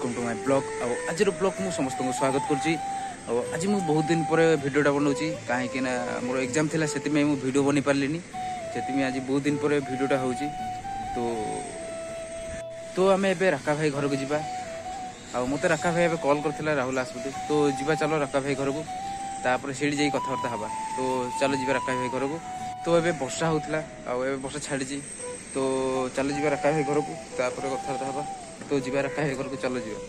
Welcome to my blog. आज blog मु समस्त को स्वागत करुँची। आज मु बहुत दिन पर भिडियोटा बनाऊँगी कहीं मोर एग्जाम थिला से मु वीडियो बनी पार्लिनी से आज बहुत दिन पर भिडियोटा होची। तो आम ए राका भाई घर को जीवा मत राका भाई एवं कॉल करथिला राहुल आसुदे तो जीवा चलो राका भाई घर को तापर से जाई कथबार्ता हवा। तो चलो जीवा राका भाई घर को। तो एबे वर्षा होता वर्षा छाड़ी तो चलो जीवा राका भाई घर को तापर कथबार्ता हवा। तो जीवा राका भाई घर को चलो जीवा।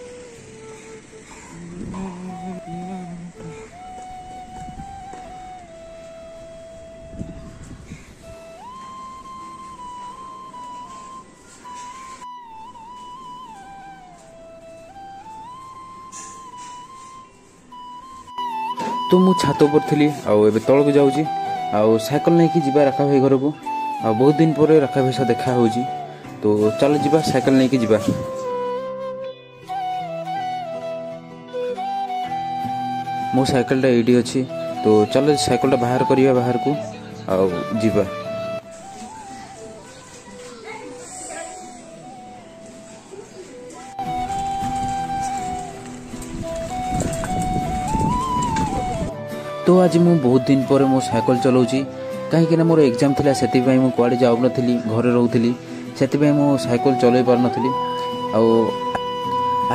तो मु छात पर थी तल को जाऊँगी साइकिल नहीं कि जीवा राका भाई घर को बहुत दिन पर राका भाई सह देखा हो। तो चलो जीवा साइकिल नहीं कि जीवा। मो साइकिल टा एडी अच्छी तो चलो साइकिल टा बाहर करिया बाहर को जीवा। तो आज मु बहुत दिन पर मो साइकिल चलाऊँगी कहीं मोर एग्जाम थिला से मु कुआडे जाऊ नथली घरे रहूली से मो साइकिल चलाई पार नथली।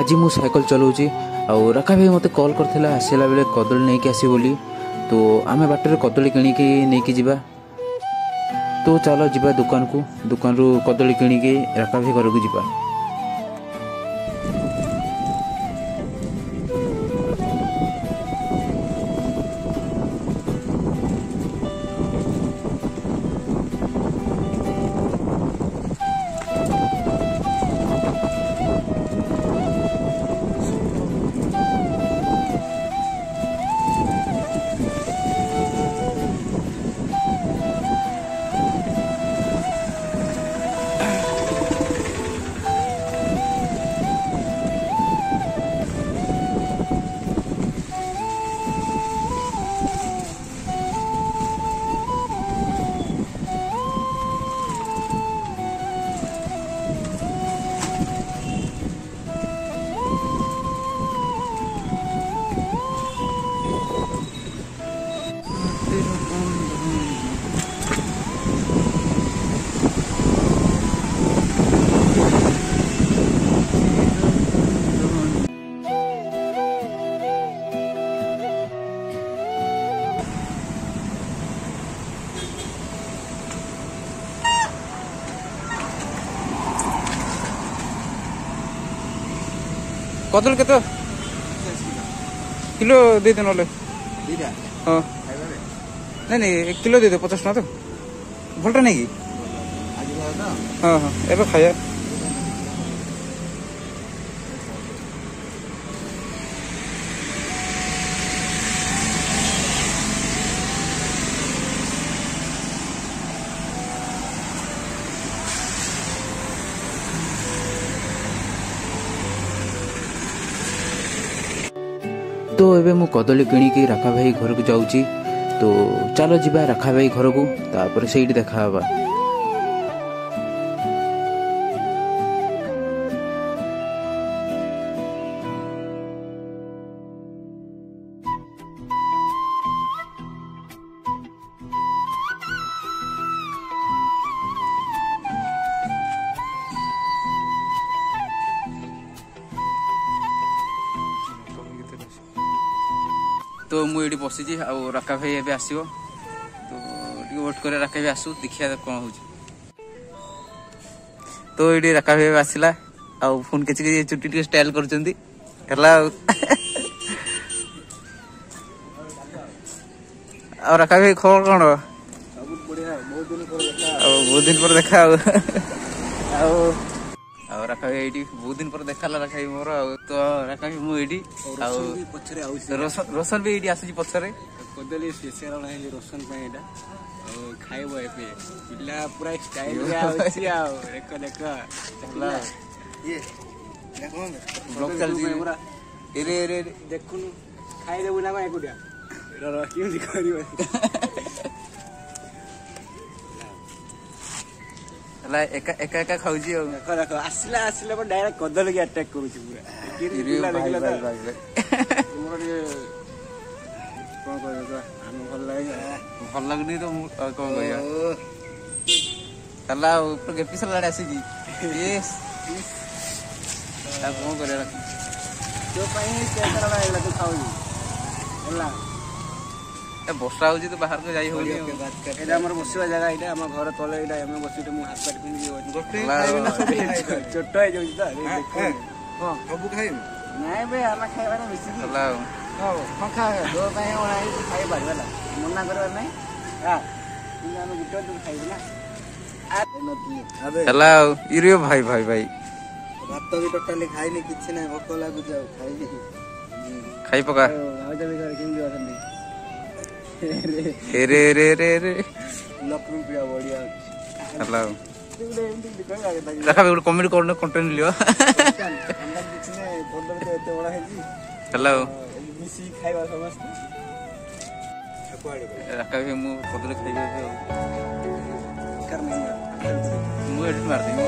आज मु साइकिल चलाऊँगी राका भाई मते कॉल करथिला आसिला बेले कदली नहीं कि आसी बोली। तो आमे बाटर कदली किणिकी नहीं कि जीवा। तो चलो जीवा दुकान रू कदली किणिकी राका भाई घर को जीवा। कदल के किलो दे दे ना। हाँ नहीं 1 किलो दे दे 50 टका। तो भलटा नहीं कि हाँ हाँ एवं खाया। तो एबे मु कदली किणिकी राका भाई घर को जाऊँगी। तो चलो जीवा राका भाई घर को तापर से देखा हवा। तो मुझे बसी राका भाई एवं आसो तो वेट कर राका भाई आसू देखिए कौन हो। तो ये राका भाई आसला फोन के चुटी टे स्टाइल कर राका भाई खबर कौन बहुत दिन पर देखा राका भाई ये बहुत दिन पर देखा राका भाई मोर। तो राका भाई मुझे रोशन भी ये आसूँ पचर कदली स्पेशल रोशन खाइब पिला पूरा स्टाइल देख देखुन खाईदेबू ना एकुटिया ହେଲା ଏକା ଏକା ଏକା ଖାଉଛି ଆଉ ଦେଖ ଦେଖ ଆସିଲା ଆସିଲା ପରେ ଡାଇରେକ୍ଟ କଦଳୀ ଆଟାକ୍ କରୁଛି ପୁରା ଇରେ ଭାଇ ଭାଇ ଭାଇ ତୁମର ଟିକେ କଣ କହିବ ଆମେ ଭଲ ଲାଗେ ଭଲ ଲାଗୁନି ତ ମୁଁ ଆଉ କଣ କହିବା ହେଲା ଆଉ ଗେପି ସାରିଲାଣି ଆସିକି ଆଉ କଣ କରିବା ତୋ ପାଇଁ ସ୍ପେଶାଲ ହେଇଗଲା ତୁ ଖାଉଛୁ ହେଲା ବର୍ଷା ହଉଛି ତ ବାହାରକୁ ଯାଇ ହଉନି ଏଇଟା ଆମର ବସିବା ଜାଗା ଏଇଟା ଆମ ଘର ତଳେ ଏଇଟା ଆମେ ବସିட்டு ମୁଁ ହାତ ପାଟି ପିନ୍ଧିକି ଛୋଟ ହେଇଯାଉଛି ତ ସବୁ ଖାଇବୁ ନାଇଁ ବେ ଆମେ ଖାଇବାରେ ମିଶିକି ହେଲା ଆଉ ହଁ ଖା ତୋ ପାଇଁ ଅଣା ହେଇଛି ଖାଇପାରିବୁ ହେଲା ମନା କରିବାର ନାହିଁ କିନ୍ତୁ ଆମେ ଗୋଟେ ତୁ ଖାଇବୁ ନା ହେଲା ଆଉ ଇରେ ଭାଇ ଭାଇ ଭାଇ ଭାତ ବି ଟୋଟାଲି ଖାଇନି କିଛି ନାହିଁ ଭୋକ ଲାଗୁଛି ଆଉ ଖାଇନି ଖାଇ ପକା ଭାଉଜ ବି ଘରେ କେମିତି ଅଛନ୍ତି ରେ ରେ ରେ ରେ ଲକ୍ଷ୍ମୀ ପ୍ରିୟା ବଢିଆ ଅଛି ହେଲା ଆଉ ଦେଖା ଗୋଟେ କମେଡି କରୁନ କଣ୍ଟେଣ୍ଟ ଲିଅ ଏତେ ବଡ ହେଇଛି ହେଲା ଆଉ ମିଶିକି ଖାଇବା ସମସ୍ତେ ରାକା ବି ମୁଁ କଦଳୀ ଖାଇବି ଆଉ ମୁଁ ଏଠି ମାରିଦେବି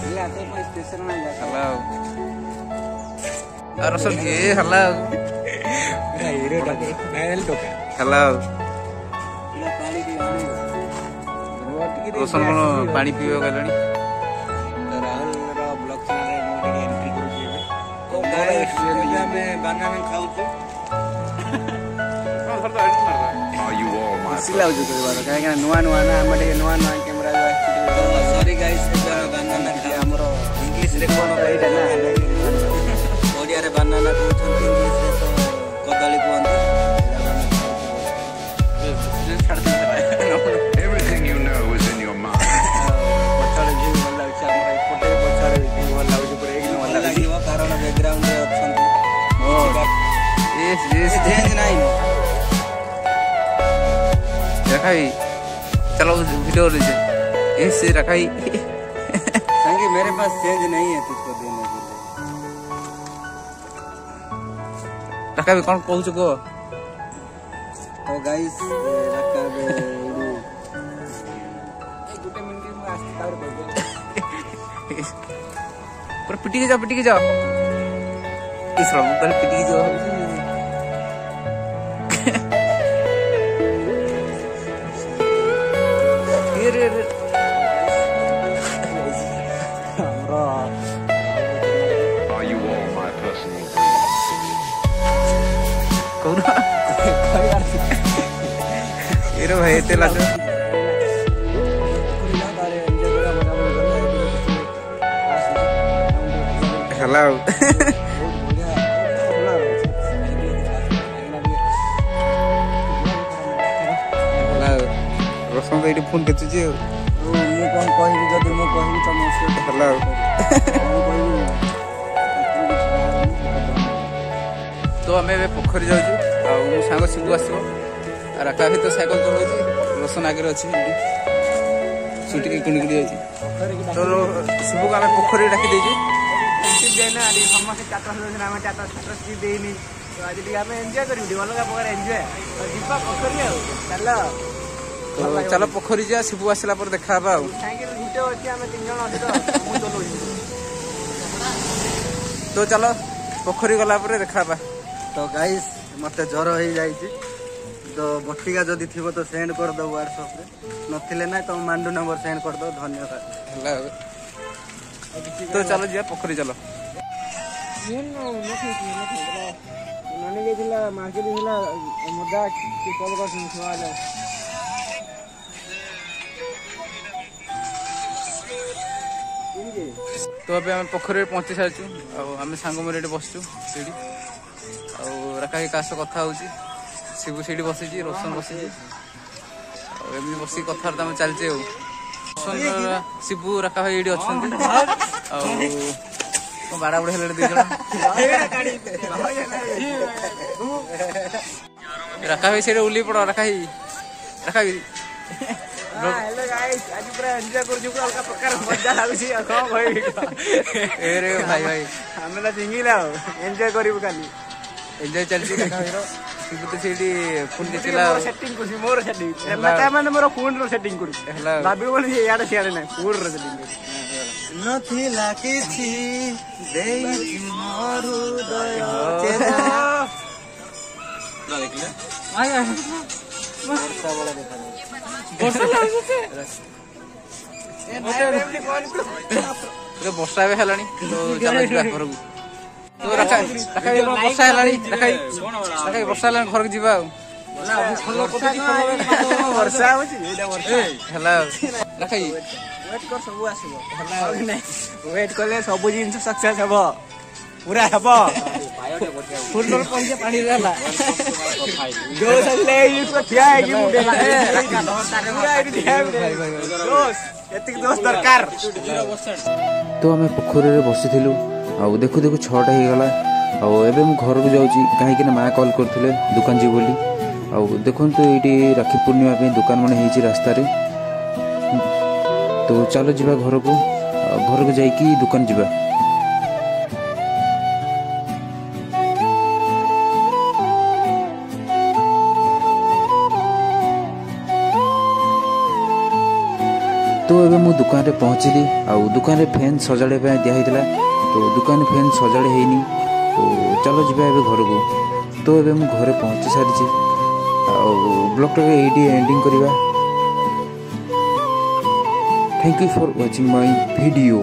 ହେଲା ଆଉ ରସ ଏ ହେଲା ଆଉ ହେଲା ଆଉ ରୋଶନ କଣ ପାଣି ପିଇବାକୁ ଗଲେଣି ରାହୁଲର ବ୍ଲଗ ଚ୍ୟାନେଲରେ ମୁଁ ଟିକେ ଏଣ୍ଟ୍ରି କରୁଛି ଏବେ ଆମେ ବାନାନା ଖାଉଛୁ ଖୁସି ଲାଗୁଛି କହିବାର କାହିଁକିନା ନୂଆ ନୂଆ ନା ଆମେ ଟିକେ ନୂଆ ନୂଆ କ୍ୟାମେରା ସରି ଗାଇସ୍ ବାନାନା ଆମର ଇଂଲିଶରେ କଣ ଏଇଟା ନା ଓଡ଼ିଆରେ ବାନାନା କହୁଛନ୍ତି ଇଂଲିଶରେ ତ କଦଳୀ କୁହନ୍ତି Everything you know is in your mind. ପଛାଡେ ଭିଉ ଭଲ ଲାଗୁଛି ଆମର ଏପଟେ ପଛାଡେ ଭିଉ ଭଲ ଲାଗୁଛି ପୁରା ଏକ ଭଲ ଲାଗିବ କାରଣ ବ୍ୟାକଗ୍ରାଉଣ୍ଡରେ ଅଛନ୍ତି ଚେଞ୍ଜ ନାହିଁ रखा ही चलो वीडियो लीजिए ऐसे रखा ही संगी मेरे पास चेंज नहीं है तुझको देने के लिए रखा भी कौन कहू को तो गाइस रखा बे गुटे मिनिट में आस्ते तार बोल पर पिटी के जाओ इस रंग पर पिटी के जाओ Are you all my personal कौन एरो भाई तेला से हेलो रसम तो ये फोन केचुची ମୁଁ କଣ କହିବି ଯଦି ମୁଁ କହିବି ତ ମୋ ସହିତ हेलो तो आम ए पोखरी जाऊँ मो सांग शिबू आसो राका भी तो साइकेल चलाऊँ रोशन आगे अच्छी सुटी कुणी जाऊँ तो शिबू को आम पोखरी डाकी देचु ସମସ୍ତେ ଚାଟ ଆମେ ଚାଟ ଦେଇନି ଆଜି ଟିକେ ଆମେ ଏନ୍ଜୟ କରିବୁ ଟିକେ ଅଲଗା ପ୍ରକାର ଏନ୍ଜୟ ଯିବା ପୋଖରୀ ଆଉ ଚାଲ तो चलो पोखरी जा शिबू आसला पर देखा ସାଇକେଲ ଗୁଟେ ଅଛି ଆମେ 3 ଜଣ ଅଛି ତ ମୁଁ ଚଲଉଛି तो चलो पोखरी गला पर देखा तो गाइस मते ज्वर हो जाइए तो बटिका जदि थी तो सेंड कर दो व्हाट्सएप रे नथिले ना तो मांडू नंबर सेंड कर दो धन्यवाद तो चलो जा पोखरी चलो नानी गई मार्केट मजा कल कर तो अभी आम पोखरी पहुंची सारी आम सांग मेरे बसचु से राका काश कथा हो शिबू से बसी रोशन बसी बस कथबार्ता आम चलचे रोशन शिबू राका भाई ये अच्छा बाड़ा बुढ़ी हेल्ले दी जन राका भाई से उल्ली पड़ राका भाई हेलो गाइस आज पूरा एन्जॉय कर जो अलग प्रकार मजा लागुची कौन कहबी ए रे भाई भाई हमें तो जिंगिला एन्जॉय करिबु खाली एन्जॉय चलची राका भाई ଶିବୁ ତ ସେଇଠି ଫୋନ୍ ଦେଖିଲା ସେଟିଂ କରୁଛି ମୋର ସେଟିଂ ମାନେ ମୋର ଫୋନର ସେଟିଂ କରୁଛି ହେଲା ଭାବିବ ବୋଲି ଇଆଡେ ସିଆଡେ ନାହିଁ ଫୋନର ସେଟିଂ କରୁଛି ନଥିଲା କିଛି ଦେଇଛି ମୋର ହୃଦୟ ବର୍ଷା ଏବେ ହେଲାଣି ତ ଚାଲ ଯିବା ଘରକୁ ତ ବର୍ଷା ହେଲାଣି ବର୍ଷା ହେଲାଣି ଘରକୁ ଯିବା ଆଉ ବର୍ଷା ହଉଛି ହେଲା ରାଖାଇ ୱେଟ୍ କର ସବୁ ଆସିବ ୱେଟ୍ କଲେ ସବୁ ଜିନିଷ ସକ୍ସେସ୍ ହବ ପୁରା ହବ ଫୁଟବଲ ପଇସା ପାଣିରେ ହେଲା ଜୋସ୍ ଆସିଲେ ଠିଆ ହେଇକି ଏତିକି ଜୋସ୍ ଦରକାର ତ ଆମେ ପୋଖରୀରେ ବସିଥିଲୁ ଆଉ ଦେଖୁ ଦେଖୁ 6ଟା ହେଇଗଲା ଆଉ ଏବେ ମୁଁ ଘରକୁ ଯାଉଛି କାହିଁକିନା ମା କଲ୍ କରୁଥିଲେ ଦୋକାନ ଯିବୁ ବୋଲି ଆଉ ଦେଖନ୍ତୁ ଏଇଠି ରାକ୍ଷୀ ପୂର୍ଣ୍ଣିମା ପାଇଁ ଦୋକାନ ମାନେ ହେଇଛି ରାସ୍ତାରେ ତ ଚାଲ ଯିବା ଘରକୁ ଆଉ ଘରକୁ ଯାଇକି ଦୋକାନ ଯିବା तो ଏବେ ମୁଁ ଦୋକାନରେ ପହଞ୍ଚିଲି ଆଉ ଦୋକାନରେ ଫ୍ୟାନ୍ ସଜାଡ଼ିବା ପାଇଁ ଦିଆହେଇଥିଲା ତ ଦୋକାନ ଫ୍ୟାନ୍ ସଜାଡ଼ି ହେଇନି ତ ଚାଲ ଯିବା ଏବେ ଘରକୁ ତ ଏବେ ମୁଁ ଘରେ ପହଞ୍ଚି ସାରିଛି ଆଉ ବ୍ଲଗ୍ଟାକୁ ଏଇଠି ଏଣ୍ଡିଂ କରିବା। Thank you for watching my video.